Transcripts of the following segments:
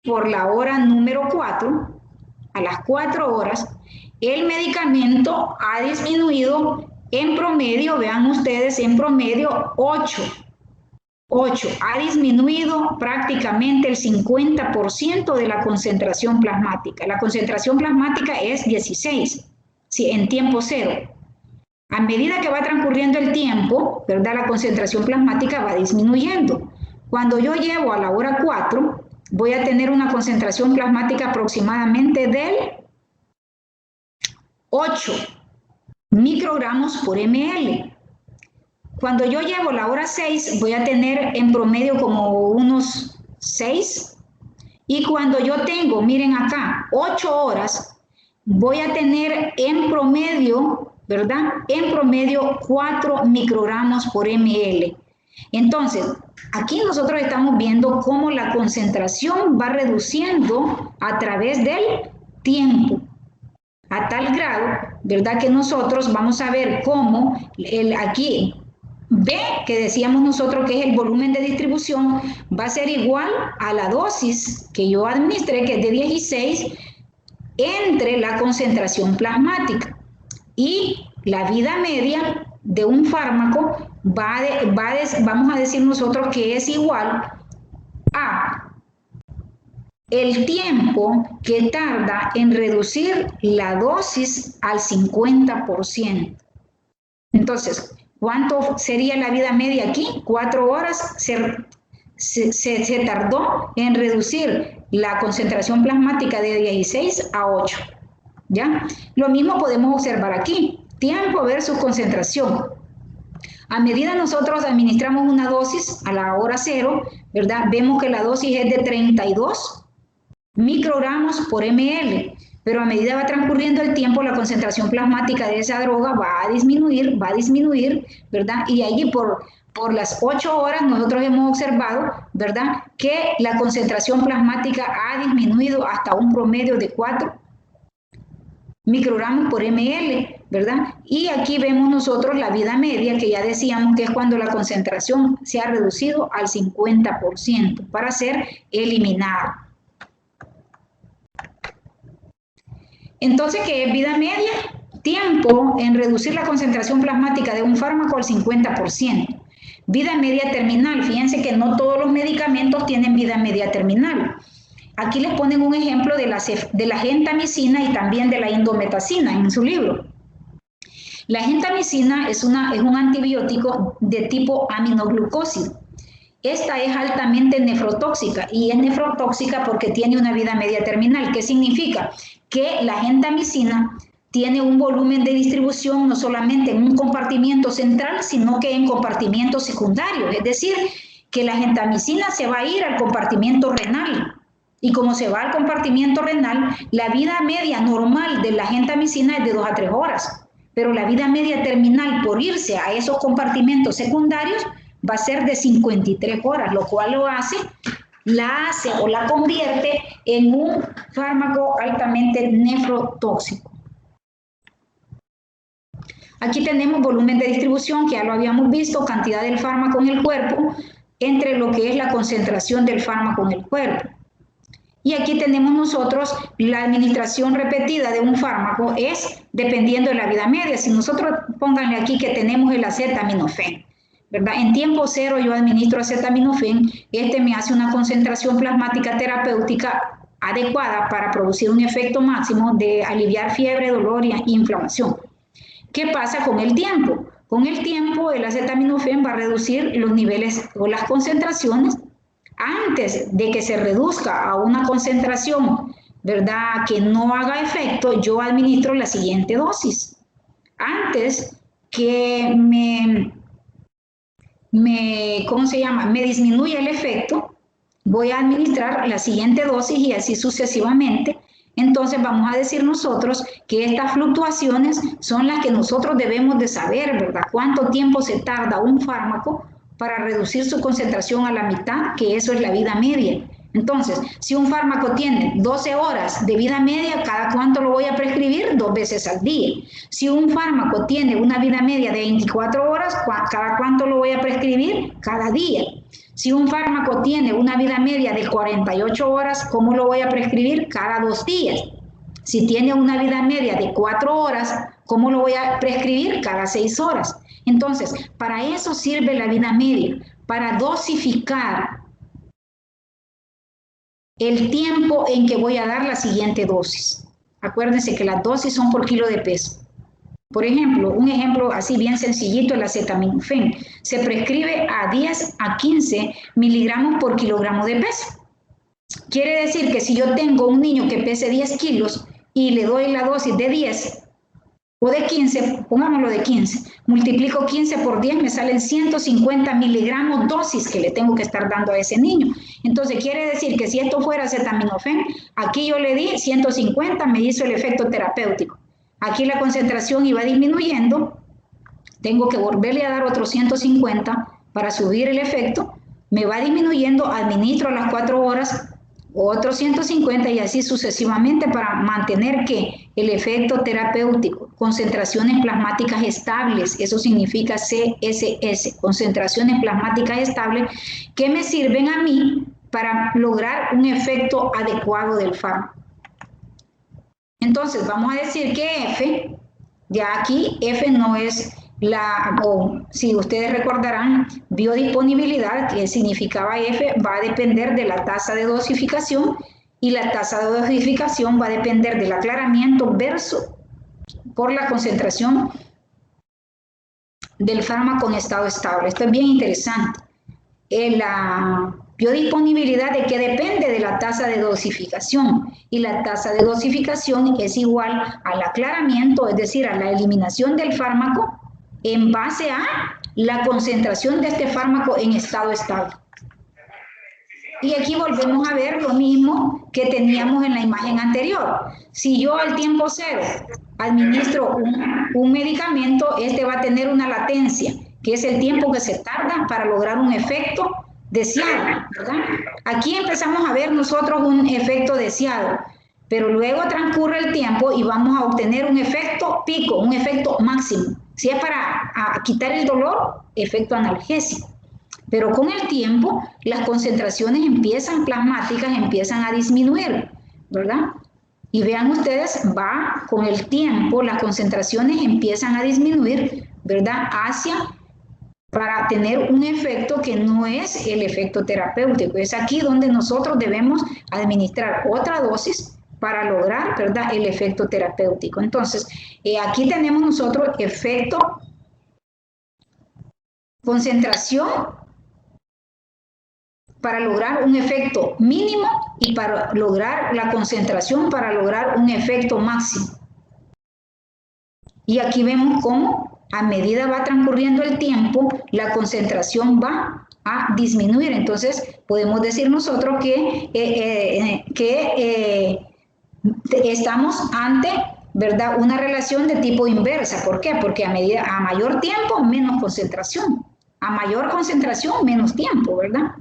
por la hora número 4, a las 4 horas, el medicamento ha disminuido en promedio, vean ustedes, en promedio 8. Ha disminuido prácticamente el 50% de la concentración plasmática. La concentración plasmática es 16, ¿sí? En tiempo cero. A medida que va transcurriendo el tiempo, ¿verdad? La concentración plasmática va disminuyendo. Cuando yo llevo a la hora 4, voy a tener una concentración plasmática aproximadamente del 8 microgramos por ml. Cuando yo llevo la hora 6, voy a tener en promedio como unos 6. Y cuando yo tengo, miren acá, 8 horas, voy a tener en promedio, ¿verdad? En promedio 4 microgramos por ml. Entonces, aquí nosotros estamos viendo cómo la concentración va reduciendo a través del tiempo. A tal grado, ¿verdad? Que nosotros vamos a ver cómo aquí B, que decíamos nosotros que es el volumen de distribución, va a ser igual a la dosis que yo administré, que es de 16, entre la concentración plasmática. Y la vida media de un fármaco vamos a decir nosotros que es igual a el tiempo que tarda en reducir la dosis al 50%. Entonces, ¿cuánto sería la vida media aquí? 4 horas se tardó en reducir la concentración plasmática de 16 a 8. ¿Ya? Lo mismo podemos observar aquí, tiempo versus concentración. A medida nosotros administramos una dosis a la hora 0, ¿verdad? Vemos que la dosis es de 32 microgramos por ml, pero a medida va transcurriendo el tiempo, la concentración plasmática de esa droga va a disminuir, ¿verdad? Y allí por las 8 horas nosotros hemos observado, ¿verdad?, que la concentración plasmática ha disminuido hasta un promedio de 4 microgramos por ml, ¿verdad? Y aquí vemos nosotros la vida media, que ya decíamos que es cuando la concentración se ha reducido al 50% para ser eliminada. Entonces, ¿qué es vida media? Tiempo en reducir la concentración plasmática de un fármaco al 50%. Vida media terminal. Fíjense que no todos los medicamentos tienen vida media terminal. Aquí les ponen un ejemplo de la gentamicina y también de la indometacina en su libro. La gentamicina es un antibiótico de tipo aminoglucósido. Esta es altamente nefrotóxica y es nefrotóxica porque tiene una vida media terminal. ¿Qué significa? Que la gentamicina tiene un volumen de distribución no solamente en un compartimiento central, sino que en compartimentos secundarios. Es decir, que la gentamicina se va a ir al compartimento renal. Y como se va al compartimento renal, la vida media normal de la gentamicina es de 2 a 3 horas. Pero la vida media terminal por irse a esos compartimentos secundarios va a ser de 53 horas, lo cual la convierte en un fármaco altamente nefrotóxico. Aquí tenemos volumen de distribución, que ya lo habíamos visto, cantidad del fármaco en el cuerpo, entre lo que es la concentración del fármaco en el cuerpo. Y aquí tenemos nosotros la administración repetida de un fármaco es dependiendo de la vida media. Si nosotros pónganle aquí que tenemos el acetaminofén, ¿verdad? En tiempo cero yo administro acetaminofén, me hace una concentración plasmática terapéutica adecuada para producir un efecto máximo de aliviar fiebre, dolor e inflamación. ¿Qué pasa con el tiempo? Con el tiempo el acetaminofén va a reducir los niveles o las concentraciones. Antes de que se reduzca a una concentración, ¿verdad?, que no haga efecto, yo administro la siguiente dosis. Antes que me disminuya el efecto, voy a administrar la siguiente dosis y así sucesivamente. Entonces vamos a decir nosotros que estas fluctuaciones son las que nosotros debemos de saber, ¿verdad? Cuánto tiempo se tarda un fármaco para reducir su concentración a la mitad, que eso es la vida media. Entonces, si un fármaco tiene 12 horas de vida media, ¿cada cuánto lo voy a prescribir? 2 veces al día. Si un fármaco tiene una vida media de 24 horas, ¿cada cuánto lo voy a prescribir? Cada día. Si un fármaco tiene una vida media de 48 horas, ¿cómo lo voy a prescribir? Cada 2 días. Si tiene una vida media de 4 horas, ¿cómo lo voy a prescribir? Cada 6 horas. Entonces, para eso sirve la vida media, para dosificar el tiempo en que voy a dar la siguiente dosis. Acuérdense que las dosis son por kilo de peso. Por ejemplo, un ejemplo así bien sencillito, el acetaminofén. Se prescribe a 10 a 15 miligramos por kilogramo de peso. Quiere decir que si yo tengo un niño que pese 10 kilos y le doy la dosis de 10 o de 15, pongámoslo de 15, multiplico 15 por 10, me salen 150 miligramos dosis que le tengo que estar dando a ese niño. Entonces quiere decir que si esto fuera acetaminofén, aquí yo le di 150, me hizo el efecto terapéutico. Aquí la concentración iba disminuyendo, tengo que volverle a dar otros 150 para subir el efecto, me va disminuyendo, administro a las 4 horas, otros 150 y así sucesivamente para mantener que el efecto terapéutico, concentraciones plasmáticas estables, eso significa CSS, concentraciones plasmáticas estables, que me sirven a mí para lograr un efecto adecuado del fármaco. Entonces, vamos a decir que F, ya aquí F no es si ustedes recordarán, biodisponibilidad, que significaba F, va a depender de la tasa de dosificación y la tasa de dosificación va a depender del aclaramiento por la concentración del fármaco en estado estable. Esto es bien interesante. La biodisponibilidad de que depende de la tasa de dosificación y la tasa de dosificación es igual al aclaramiento, es decir, a la eliminación del fármaco en base a la concentración de este fármaco en estado estable. Y aquí volvemos a ver lo mismo que teníamos en la imagen anterior. Si yo al tiempo cero administro un medicamento, este va a tener una latencia, que es el tiempo que se tarda para lograr un efecto deseado, ¿verdad? Aquí empezamos a ver nosotros un efecto deseado, pero luego transcurre el tiempo y vamos a obtener un efecto pico, un efecto máximo. Si es para quitar el dolor, efecto analgésico. Pero con el tiempo, las concentraciones plasmáticas empiezan a disminuir, ¿verdad? Y vean ustedes, va con el tiempo, las concentraciones empiezan a disminuir, ¿verdad? Para tener un efecto que no es el efecto terapéutico. Es aquí donde nosotros debemos administrar otra dosis para lograr, ¿verdad?, el efecto terapéutico. Entonces, aquí tenemos nosotros efecto, concentración para lograr un efecto mínimo y para lograr la concentración para lograr un efecto máximo. Y aquí vemos cómo a medida va transcurriendo el tiempo, la concentración va a disminuir. Entonces, podemos decir nosotros que estamos ante, ¿verdad?, una relación de tipo inversa. ¿Por qué? Porque a mayor tiempo, menos concentración. A mayor concentración, menos tiempo, ¿verdad?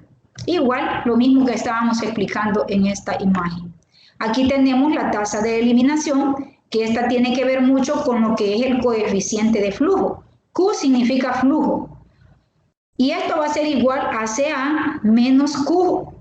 Igual, lo mismo que estábamos explicando en esta imagen. Aquí tenemos la tasa de eliminación, que esta tiene que ver mucho con lo que es el coeficiente de flujo. Q significa flujo. Y esto va a ser igual a CA menos Q.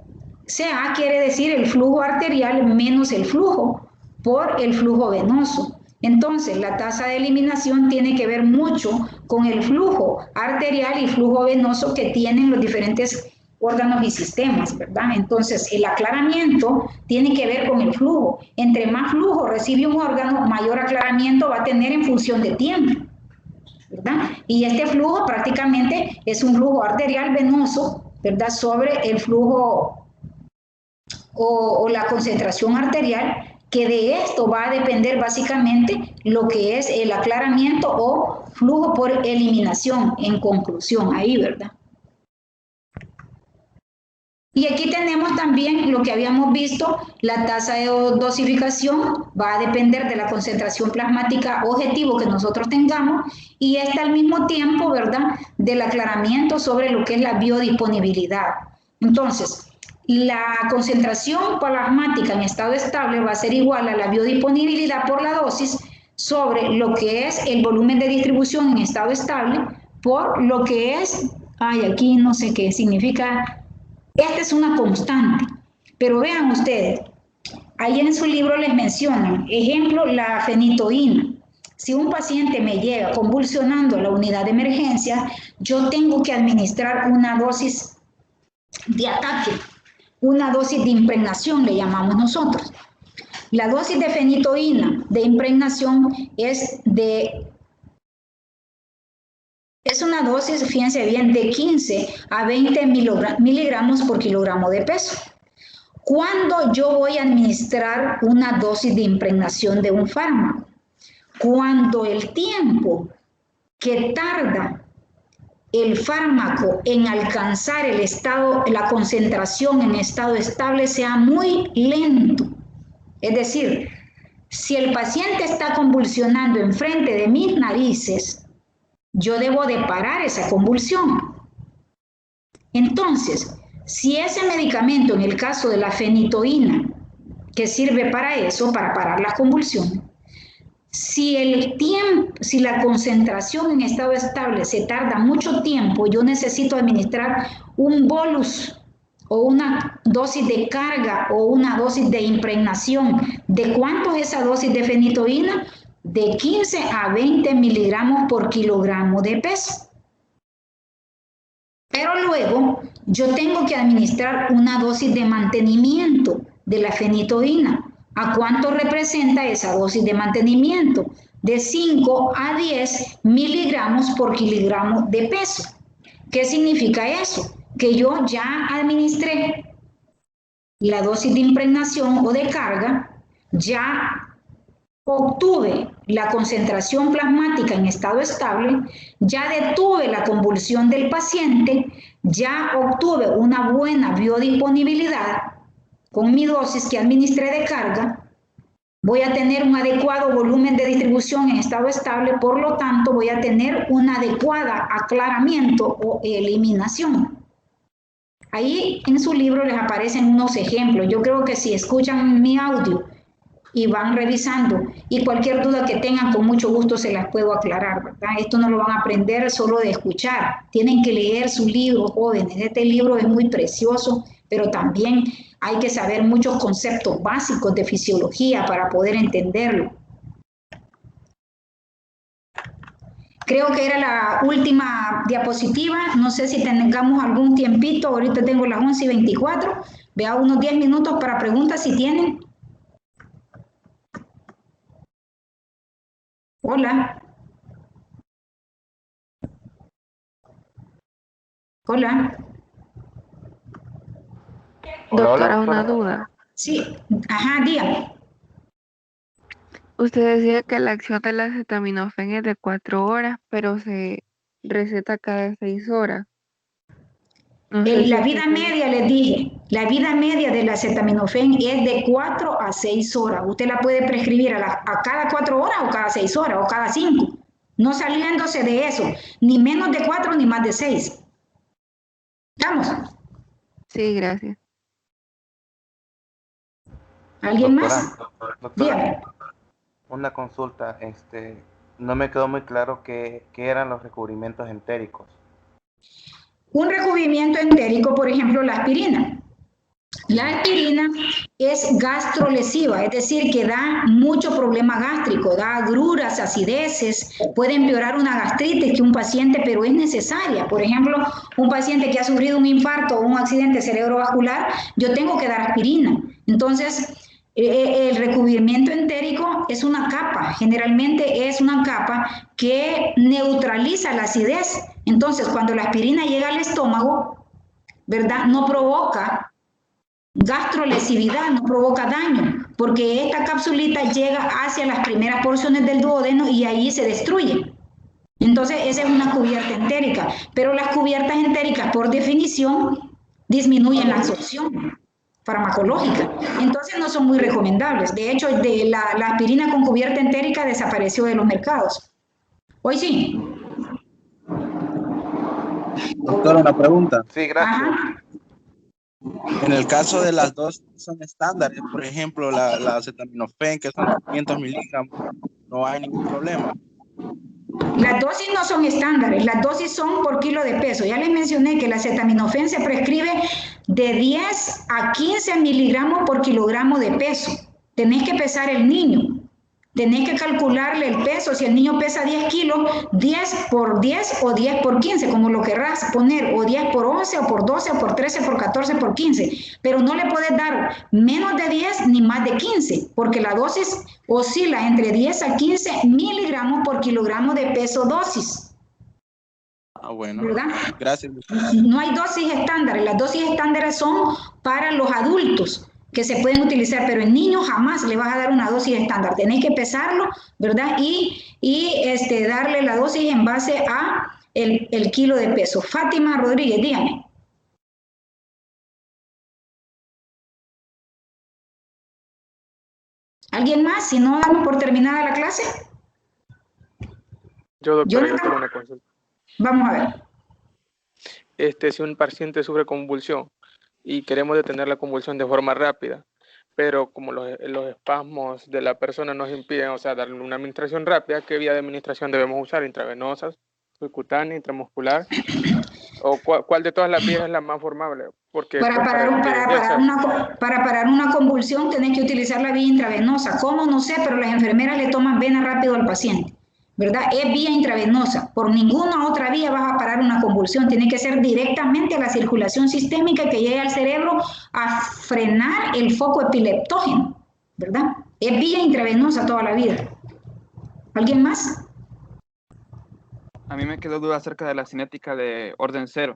CA quiere decir el flujo arterial menos el flujo por el flujo venoso. Entonces, la tasa de eliminación tiene que ver mucho con el flujo arterial y flujo venoso que tienen los diferentes órganos y sistemas, ¿verdad? Entonces, el aclaramiento tiene que ver con el flujo. Entre más flujo recibe un órgano, mayor aclaramiento va a tener en función de tiempo, ¿verdad? Y este flujo prácticamente es un flujo arterial venoso, ¿verdad?, sobre el flujo o la concentración arterial, que de esto va a depender básicamente lo que es el aclaramiento o flujo por eliminación, en conclusión, ahí, ¿verdad? Y aquí tenemos también lo que habíamos visto, la tasa de dosificación va a depender de la concentración plasmática objetivo que nosotros tengamos y esta al mismo tiempo, ¿verdad?, del aclaramiento sobre lo que es la biodisponibilidad. Entonces, la concentración plasmática en estado estable va a ser igual a la biodisponibilidad por la dosis sobre lo que es el volumen de distribución en estado estable por lo que es, aquí no sé qué significa Esta es una constante. Pero vean ustedes, ahí en su libro les mencionan, ejemplo, la fenitoína. Si un paciente me llega convulsionando a la unidad de emergencia, yo tengo que administrar una dosis de ataque, una dosis de impregnación, le llamamos nosotros. La dosis de fenitoína de impregnación es una dosis, fíjense bien, de 15 a 20 miligramos por kilogramo de peso. ¿Cuándo yo voy a administrar una dosis de impregnación de un fármaco? Cuando el tiempo que tarda el fármaco en alcanzar el estado, la concentración en estado estable sea muy lento. Es decir, si el paciente está convulsionando enfrente de mis narices, yo debo de parar esa convulsión. Entonces, si ese medicamento, en el caso de la fenitoína, que sirve para eso, para parar las convulsiones, si la concentración en estado estable se tarda mucho tiempo, yo necesito administrar un bolus o una dosis de carga o una dosis de impregnación. ¿De cuánto es esa dosis de fenitoína? De 15 a 20 miligramos por kilogramo de peso. Pero luego yo tengo que administrar una dosis de mantenimiento de la fenitoína. ¿A cuánto representa esa dosis de mantenimiento? De 5 a 10 miligramos por kilogramo de peso. ¿Qué significa eso? Que yo ya administré la dosis de impregnación o de carga, ya obtuve la concentración plasmática en estado estable, ya detuve la convulsión del paciente, ya obtuve una buena biodisponibilidad con mi dosis que administré de carga, voy a tener un adecuado volumen de distribución en estado estable, por lo tanto voy a tener una adecuada aclaramiento o eliminación. Ahí en su libro les aparecen unos ejemplos. Yo creo que si escuchan mi audio y van revisando y cualquier duda que tengan, con mucho gusto se las puedo aclarar, ¿verdad? Esto no lo van a aprender solo de escuchar, tienen que leer su libro, jóvenes. Este libro es muy precioso, pero también hay que saber muchos conceptos básicos de fisiología para poder entenderlo. Creo que era la última diapositiva, no sé si tengamos algún tiempito, ahorita tengo las 11:24, vea unos 10 minutos para preguntas si tienen. Hola. Hola. Doctora, una duda. Sí, ajá, dígame. Usted decía que la acción del acetaminofén es de 4 horas, pero se receta cada 6 horas. No sé si La es vida media, les dije, la vida media del acetaminofén es de 4 a 6 horas. Usted la puede prescribir a cada 4 horas o cada 6 horas o cada 5. No saliéndose de eso, ni menos de 4 ni más de 6. ¿Estamos? Sí, gracias. ¿Alguien más? Doctora, Dígame. una consulta. No me quedó muy claro qué eran los recubrimientos entéricos. Un recubrimiento entérico, por ejemplo, la aspirina. La aspirina es gastrolesiva, es decir, que da mucho problema gástrico, da agruras, acideces, puede empeorar una gastritis que un paciente, pero es necesaria. Por ejemplo, un paciente que ha sufrido un infarto o un accidente cerebrovascular, yo tengo que dar aspirina. Entonces, el recubrimiento entérico es una capa, generalmente es una capa que neutraliza la acidez. Entonces, cuando la aspirina llega al estómago, ¿verdad? No provoca gastrolesividad, no provoca daño, porque esta capsulita llega hacia las primeras porciones del duodeno y ahí se destruye. Entonces, esa es una cubierta entérica, pero las cubiertas entéricas, por definición, disminuyen la absorción farmacológica, entonces no son muy recomendables. De hecho, la aspirina con cubierta entérica desapareció de los mercados. Hoy sí. Doctora, una pregunta. Sí, gracias. Ajá. En el caso de las dos son estándares, por ejemplo, la acetaminofén, que son 500 miligramos, no hay ningún problema. Las dosis no son estándares, las dosis son por kilo de peso. Ya les mencioné que la acetaminofén se prescribe de 10 a 15 miligramos por kilogramo de peso. Tenés que pesar el niño. Tenés que calcularle el peso. Si el niño pesa 10 kilos, 10 por 10 o 10 por 15, como lo querrás poner, o 10 por 11, o por 12, o por 13, por 14, por 15. Pero no le podés dar menos de 10 ni más de 15, porque la dosis oscila entre 10 a 15 miligramos por kilogramo de peso dosis. Ah, bueno. ¿Verdad? Gracias. No hay dosis estándares. Las dosis estándares son para los adultos que se pueden utilizar, pero en niños jamás le vas a dar una dosis estándar. Tenés que pesarlo, ¿verdad? Y darle la dosis en base a el kilo de peso. Fátima Rodríguez, dígame. ¿Alguien más? Si no, damos por terminada la clase. Yo, doctora, Yo yo tengo una consulta. Vamos a ver. Si un paciente sufre convulsión y queremos detener la convulsión de forma rápida, pero como los espasmos de la persona nos impiden, o sea, darle una administración rápida, ¿qué vía de administración debemos usar? ¿Intravenosa, subcutánea, intramuscular? ¿O cuál de todas las vías es la más formable? Porque Para parar una convulsión tenés que utilizar la vía intravenosa. ¿Cómo? No sé, pero las enfermeras le toman vena rápido al paciente, ¿verdad? Es vía intravenosa. Por ninguna otra vía vas a parar una convulsión. Tiene que ser directamente a la circulación sistémica que llegue al cerebro a frenar el foco epileptógeno, ¿verdad? Es vía intravenosa toda la vida. ¿Alguien más? A mí me quedó duda acerca de la cinética de orden 0.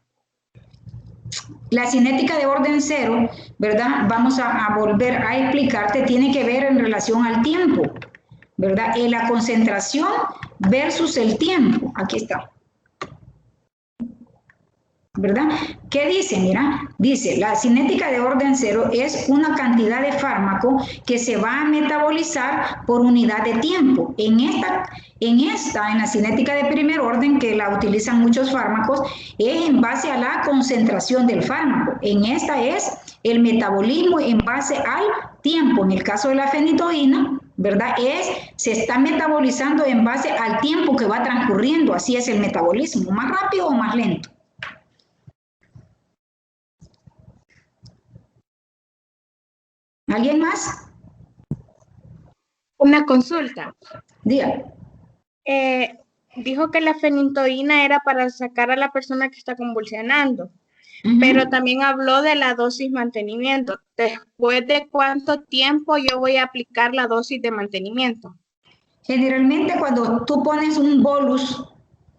La cinética de orden 0, ¿verdad? Vamos a volver a explicarte, tiene que ver en relación al tiempo, ¿verdad? La concentración versus el tiempo. Aquí está. ¿Verdad? ¿Qué dice? Mira, dice, la cinética de orden 0 es una cantidad de fármaco que se va a metabolizar por unidad de tiempo. En la cinética de primer orden, que la utilizan muchos fármacos, es en base a la concentración del fármaco. En esta es el metabolismo en base al tiempo. En el caso de la fenitoína, ¿verdad? Se está metabolizando en base al tiempo que va transcurriendo. Así es el metabolismo, más rápido o más lento. ¿Alguien más? Una consulta. Diga. Dijo que la fenitoína era para sacar a la persona que está convulsionando, pero también habló de la dosis mantenimiento. ¿Después de cuánto tiempo yo voy a aplicar la dosis de mantenimiento? Generalmente cuando tú pones un bolus,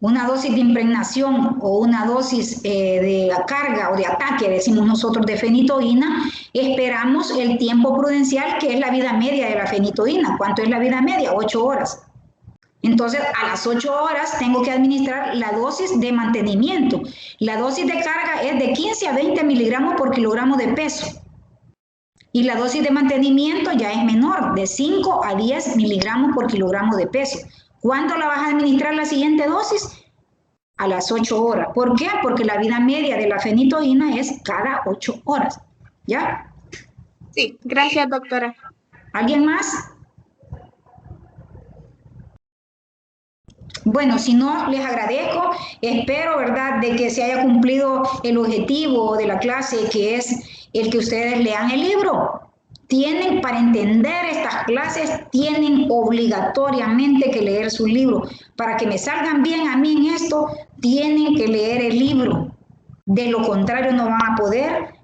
una dosis de impregnación o una dosis de carga o de ataque, decimos nosotros, de fenitoína, esperamos el tiempo prudencial, que es la vida media de la fenitoína. ¿Cuánto es la vida media? 8 horas. Entonces, a las 8 horas tengo que administrar la dosis de mantenimiento. La dosis de carga es de 15 a 20 miligramos por kilogramo de peso. Y la dosis de mantenimiento ya es menor, de 5 a 10 miligramos por kilogramo de peso. ¿Cuándo la vas a administrar la siguiente dosis? A las 8 horas. ¿Por qué? Porque la vida media de la fenitoína es cada 8 horas. ¿Ya? Sí, gracias, doctora. ¿Alguien más? Bueno, si no, les agradezco. Espero, ¿verdad?, de que se haya cumplido el objetivo de la clase, que es el que ustedes lean el libro. Tienen, para entender estas clases, tienen obligatoriamente que leer su libro. Para que me salgan bien a mí en esto, tienen que leer el libro. De lo contrario, no van a poder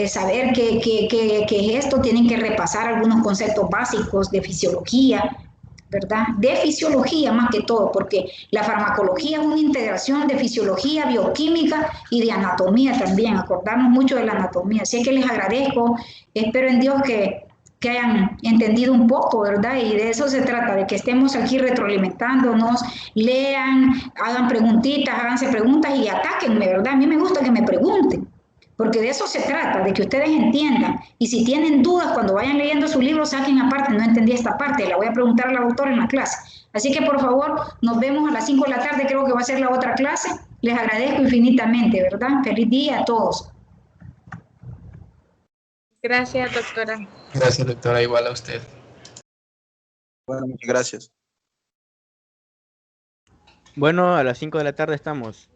saber qué es esto. Tienen que repasar algunos conceptos básicos de fisiología, ¿verdad? De fisiología más que todo, porque la farmacología es una integración de fisiología, bioquímica y de anatomía también, acordarnos mucho de la anatomía. Así que les agradezco, espero en Dios que hayan entendido un poco, ¿verdad? Y de eso se trata, de que estemos aquí retroalimentándonos, lean, hagan preguntitas, háganse preguntas y atáquenme, ¿verdad? A mí me gusta que me pregunten, porque de eso se trata, de que ustedes entiendan. Y si tienen dudas, cuando vayan leyendo su libro, saquen aparte, no entendí esta parte, la voy a preguntar a la doctora en la clase. Así que, por favor, nos vemos a las 5 de la tarde, creo que va a ser la otra clase. Les agradezco infinitamente, ¿verdad? Feliz día a todos. Gracias, doctora. Gracias, doctora, igual a usted. Bueno, muchas gracias. Bueno, a las 5 de la tarde estamos.